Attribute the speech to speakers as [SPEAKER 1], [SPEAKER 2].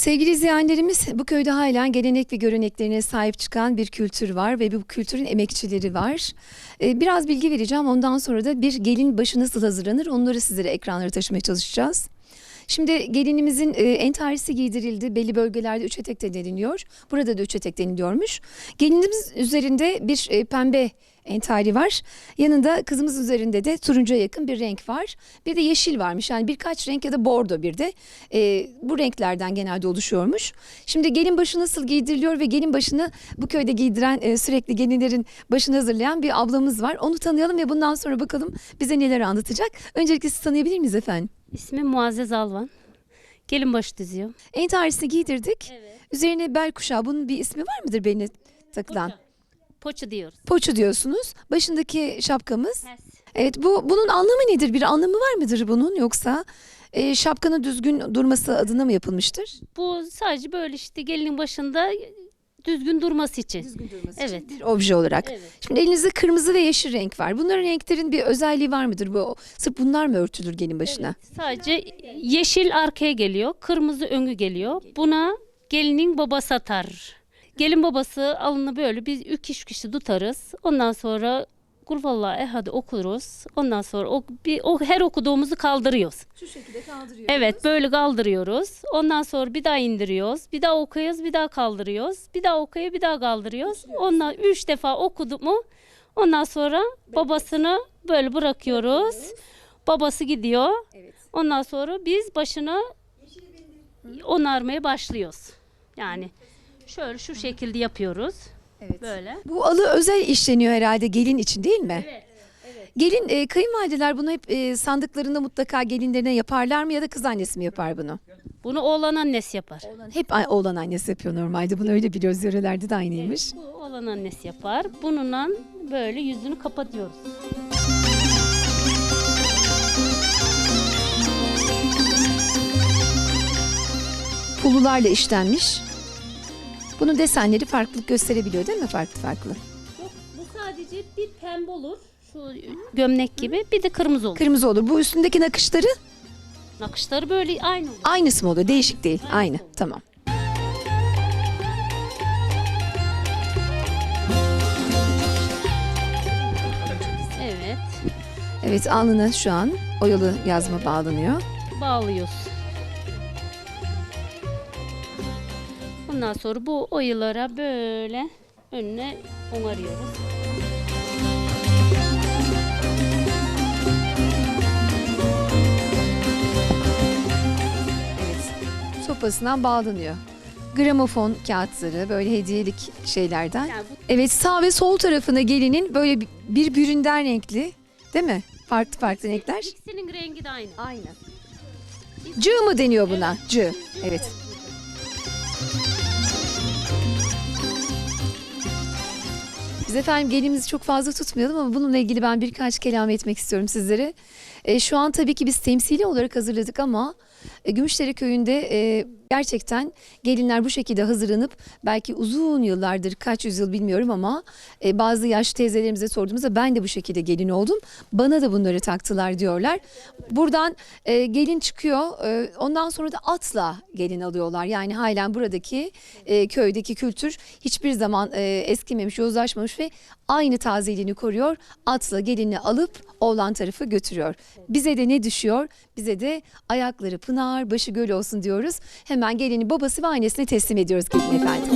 [SPEAKER 1] Sevgili izleyenlerimiz, bu köyde halen gelenek ve göreneklerine sahip çıkan bir kültür var ve bu kültürün emekçileri var. Biraz bilgi vereceğim, ondan sonra da bir gelin başı nasıl hazırlanır onları sizlere ekranlara taşımaya çalışacağız. Şimdi gelinimizin entarisi giydirildi. Belli bölgelerde üç etek de deniliyor. Burada da üç etek deniliyormuş. Gelinimiz üzerinde bir pembe entari var. Yanında kızımız üzerinde de turuncuya yakın bir renk var. Bir de yeşil varmış. Yani birkaç renk ya da bordo bir de. Bu renklerden genelde oluşuyormuş. Şimdi gelin başı nasıl giydiriliyor ve gelin başını bu köyde giydiren, sürekli gelinlerin başını hazırlayan bir ablamız var. Onu tanıyalım ve bundan sonra bakalım bize neler anlatacak. Öncelikle sizi tanıyabilir miyiz efendim?
[SPEAKER 2] İsmim Muazzez Alvan. Gelin başı diziyor.
[SPEAKER 1] Entarisini giydirdik.
[SPEAKER 2] Evet.
[SPEAKER 1] Üzerine bel kuşağı. Bunun bir ismi var mıdır beline takılan?
[SPEAKER 2] Poça diyoruz.
[SPEAKER 1] Poçu diyorsunuz. Başındaki şapkamız.
[SPEAKER 2] Pes.
[SPEAKER 1] Evet, bunun anlamı nedir? Bir anlamı var mıdır bunun, yoksa şapkanın düzgün durması adına mı yapılmıştır?
[SPEAKER 2] Bu sadece böyle işte gelinin başında düzgün durması için.
[SPEAKER 1] Düzgün durması
[SPEAKER 2] Evet.
[SPEAKER 1] için bir obje olarak.
[SPEAKER 2] Evet.
[SPEAKER 1] Şimdi elinizde kırmızı ve yeşil renk var. Bunların renklerin bir özelliği var mıdır? Sırf bunlar mı örtülür gelin başına?
[SPEAKER 2] Evet. Sadece yeşil arkaya geliyor, kırmızı öngü geliyor. Buna gelinin babası atar. Gelin babası alını böyle biz üç kişi tutarız. Ondan sonra Kul Vallahu Ehad'ı okuruz. Ondan sonra o her okuduğumuzu kaldırıyoruz.
[SPEAKER 1] Şu şekilde kaldırıyoruz.
[SPEAKER 2] Evet, böyle kaldırıyoruz. Ondan sonra bir daha indiriyoruz. Bir daha okuyoruz, bir daha kaldırıyoruz. Bir daha okuyor, bir daha kaldırıyoruz. Ondan 3 defa okuduk mu? Ondan sonra babasını böyle bırakıyoruz. Babası gidiyor.
[SPEAKER 1] Evet.
[SPEAKER 2] Ondan sonra biz başını onarmaya başlıyoruz. Yani şöyle şu şekilde yapıyoruz.
[SPEAKER 1] Evet.
[SPEAKER 2] Böyle.
[SPEAKER 1] Bu alı özel işleniyor herhalde gelin için, değil mi?
[SPEAKER 2] Evet. Evet.
[SPEAKER 1] Gelin, kayınvalideler bunu hep sandıklarında mutlaka gelinlerine yaparlar mı, ya da kız annesi mi yapar bunu?
[SPEAKER 2] Bunu oğlan annesi yapar.
[SPEAKER 1] Hep oğlan annesi yapıyor normalde. Bunu öyle biliyoruz, yörelerde de aynıymış.
[SPEAKER 2] Bu oğlan annesi yapar. Bununla böyle yüzünü kapatıyoruz.
[SPEAKER 1] Pulularla işlenmiş. Bunun desenleri farklılık gösterebiliyor, değil mi? Farklı farklı.
[SPEAKER 2] Yok, bu sadece bir pembe olur. Şu gömlek gibi. Bir de kırmızı olur.
[SPEAKER 1] Kırmızı olur. Bu üstündeki nakışları
[SPEAKER 2] Nakışları böyle aynı olur.
[SPEAKER 1] aynısı mı oluyor? Değişik değil.
[SPEAKER 2] Aynısı
[SPEAKER 1] Aynı.
[SPEAKER 2] olur.
[SPEAKER 1] Tamam.
[SPEAKER 2] Evet.
[SPEAKER 1] Evet, alnına şu an oyalı yazma bağlanıyor.
[SPEAKER 2] Bağlıyoruz. Bundan sonra bu oyalara böyle önüne onarıyoruz.
[SPEAKER 1] Evet. Sopasından bağlanıyor. Gramofon kağıtları, böyle hediyelik şeylerden.
[SPEAKER 2] Yani
[SPEAKER 1] Evet, sağ ve sol tarafına gelinin böyle bir büründen renkli, değil mi? Farklı farklı renkler.
[SPEAKER 2] İkisinin rengi de aynı.
[SPEAKER 1] Aynı. Cığ mı deniyor buna? Cığ. Evet. Biz efendim gelinimizi çok fazla tutmayalım ama bununla ilgili ben birkaç kelam etmek istiyorum sizlere. Şu an tabii ki biz temsili olarak hazırladık ama Gümüşdere Köyü'nde gerçekten gelinler bu şekilde hazırlanıp belki uzun yıllardır, kaç yüzyıl bilmiyorum ama bazı yaşlı teyzelerimize sorduğumuzda ben de bu şekilde gelin oldum. Bana da bunları taktılar diyorlar. Buradan gelin çıkıyor, ondan sonra da atla gelin alıyorlar. Yani halen buradaki köydeki kültür hiçbir zaman eskimemiş, yozlaşmamış ve aynı tazeliğini koruyor. Atla gelini alıp oğlan tarafı götürüyor. Bize de ne düşüyor? Bize de ayakları pınar, başı göl olsun diyoruz. Hemen gelini babası ve annesine teslim ediyoruz gelin efendim.